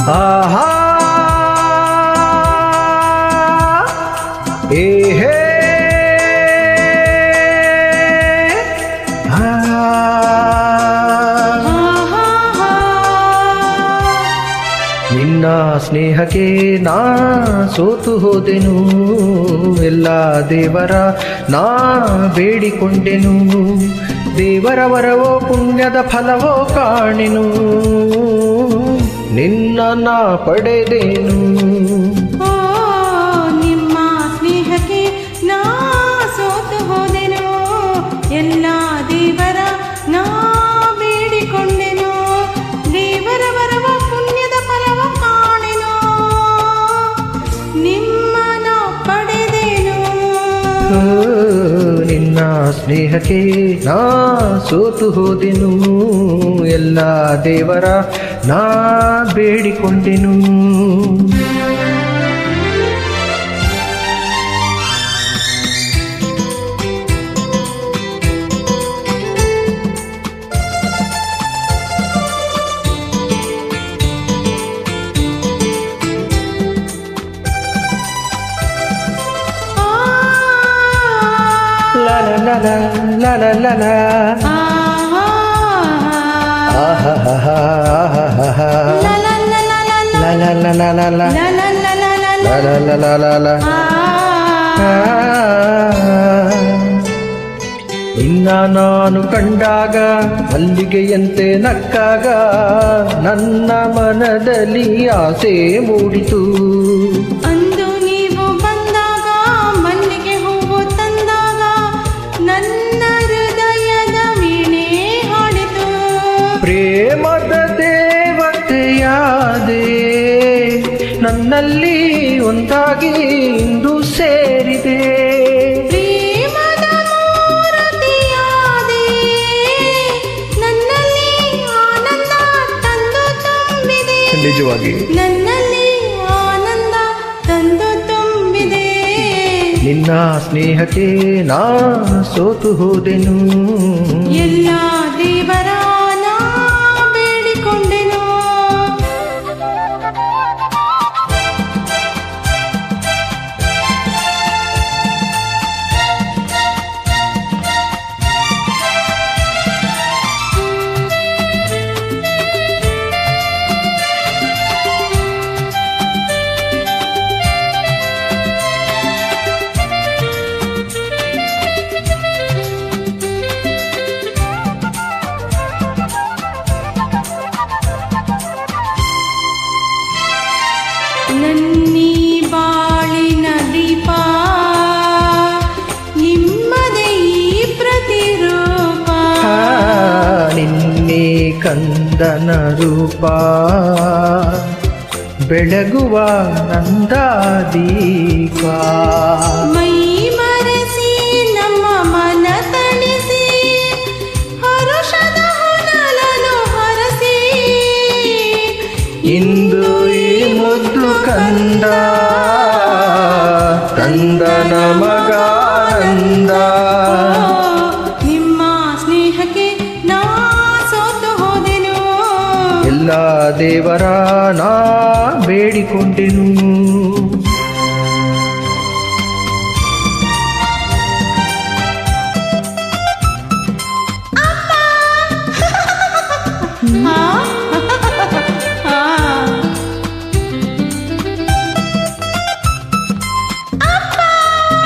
ಆಹಾ ಏಹೇ ನಿನ್ನ ಸ್ನೇಹಕ್ಕೆ ನಾ ಸೋತು ಹೋದೆನು, ಎಲ್ಲ ದೇವರ ನಾ ಬೇಡಿಕೊಂಡೆನು, ದೇವರ ವರವೋ ಪುಣ್ಯದ ಫಲವೋ ಕಾಣೆನು, ನಿನ್ನ ನಾ ಪಡೆದೆನು. ನಿಮ್ಮ ಸ್ನೇಹಕ್ಕೆ ನಾ ಸೋತು ಹೋದೆನು, ಎಲ್ಲ ದೇವರ ನಾ ಬೇಡಿಕೊಂಡೆನು, ದೇವರ ವರವ ಪುಣ್ಯದ ಫಲವ ಕಾಣೆನು, ನಿಮ್ಮ ನಾ ಪಡೆದೆನು. ನಿನ್ನ ಸ್ನೇಹಕ್ಕೆ ನಾ ಸೋತು ಹೋದೆನು, ಎಲ್ಲ ದೇವರ ನಾ ಬೇಡಿಕೊಂಡೆನು. La la la la la la la. Ah ha ha ha ha ha. La la la la la la. La la la la la la. La la la la la la. La la la la la la. ನಿನ್ನ ನಾನು ಕಂಡಾಗ ಮಲ್ಲಿಗೆಯಂತೆ ನಕ್ಕಾಗ ನನ್ನ ಮನದಲ್ಲಿ ಆಸೆ ಮೂಡಿತು. ಅಂದು ನೀವು ಬಂದಾಗ ಮಲ್ಲಿಗೆ ಹೂವು ತಂದಾಗ ನನ್ನ ಹೃದಯದ ವೀಣೆ ಹಾಡಿತು. ಪ್ರೇಮದ ದೇವತೆಯಾದೆ ನನ್ನಲ್ಲಿ ಒಂದಾಗಿ ಇಂದು ಸೇರಿದೆ. ಪ್ರೇಮದ ಮೂರ್ತಿಯಾದೆ ನನ್ನಲ್ಲಿ ಆನಂದ ತಂದು ತುಂಬಿದೆ. ನಿಜವಾಗಿ ನನ್ನಲ್ಲಿ ಆನಂದ ತಂದು ತುಂಬಿದೆ. ನಿನ್ನ ಸ್ನೇಹಕ್ಕೆ ನಾ ಸೋತು ಹೋದೆನು, ಎಲ್ಲ ದೇವರ ನಾ ಬೇಡಿಕೊಂಡೆನು. ನನ್ನೀ ಬಾಳಿನ ದೀಪ ನಿಮ್ಮದೇ ಈ ಪ್ರತಿರೂಪ. ನಿನ್ನೆ ಕಂದನ ರೂಪ ಬೆಳಗುವ ನಂದ ದೀಪ. ಮೈ ಮರೆಸಿ ನಮ್ಮ ಮನ ತಣಿಸಿ ಹರುಷದ ಹೊನಲನು ಹರಸಿ ಇಂದು ಈ ಮುದ್ದು ಕಂದ ಕಂದನ ಮಗಾನಂದ. ನಿಮ್ಮ ಸ್ನೇಹಕ್ಕೆ ನಾ ಸೋತು ಹೋದೆನು, ಎಲ್ಲ ದೇವರ ನಾ ಬೇಡಿಕೊಂಡೆನು. ಆ?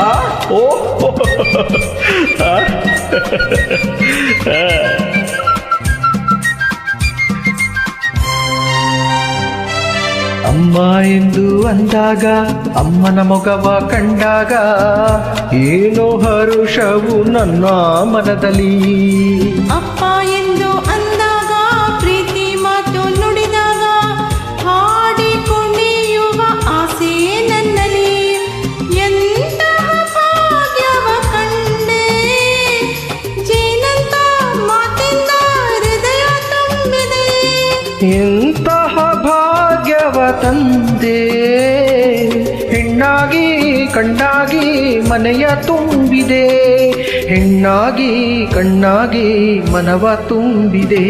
ಆ. ಓ ಅಮ್ಮ ಎಂದು ಅಂದಾಗ ಅಮ್ಮನ ಮೊಗವ ಕಂಡಾಗ ಏನೋ ಹರುಷವು ನನ್ನ ಮನದಲ್ಲಿ. ಅಪ್ಪ ಎಂದು ಅಂದಾಗ ಪ್ರೀತಿ ಮಾತು ನುಡಿದಾಗ ಹಾಡಿ ಕುಣಿಯುವ ಆಸೆ ನನ್ನಲ್ಲಿ. ಎಂತಹ ಭಾಗ್ಯವ ಕಂಡೆ ಜೇನಂತ ಮಾತಿಂದ ಹೃದಯ ತುಂಬಿದೆ. ಎಂತಹ ಭಾಗ್ಯವ ತಂದೆ ಹೆಣ್ಣಾಗಿ ಕಂಡಾಗಿ ಮನೆಯ ತುಂಬಿದೆ, ಹೆಣ್ಣಾಗಿ ಕಣ್ಣಾಗಿ ಮನವ ತುಂಬಿದೆ.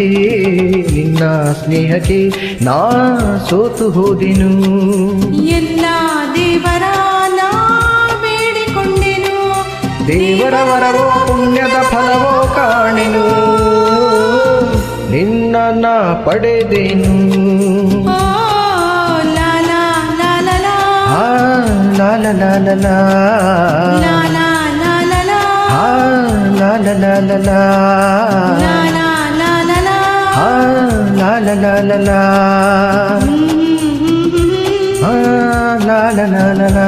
ನಿನ್ನ ಸ್ನೇಹಕ್ಕೆ ನಾ ಸೋತು ಹೋದೆನು. ಎಲ್ಲ ದೇವರ ನಾ ಬೇಡಿಕೊಂಡೆನು, ದೇವರ ವರವೋ ಪುಣ್ಯದ ಫಲವೋ ಕಾಣೆನು, ನಿನ್ನ ನಾ ಪಡೆದೆನು. ಓ ಲಾ ಲಾ ಲಾ ಲಾ ಲಾ, ಆ ಲಾ ಲಾ ಲಾ ಲಾ ಲಾ, ಲಾ ಲಾ ಲಾ ಲಾ ಲಾ, ಆ ಲಾ ಲಾ ಲಾ ಲಾ ಲಾ, ಲಾ ಲಾ ಲಾ ಲಾ ಲಾ, ಆ ಲಾ ಲಾ ಲಾ ಲಾ ಲಾ, ಆ ಲಾ ಲಾ ಲಾ ಲಾ ಲಾ.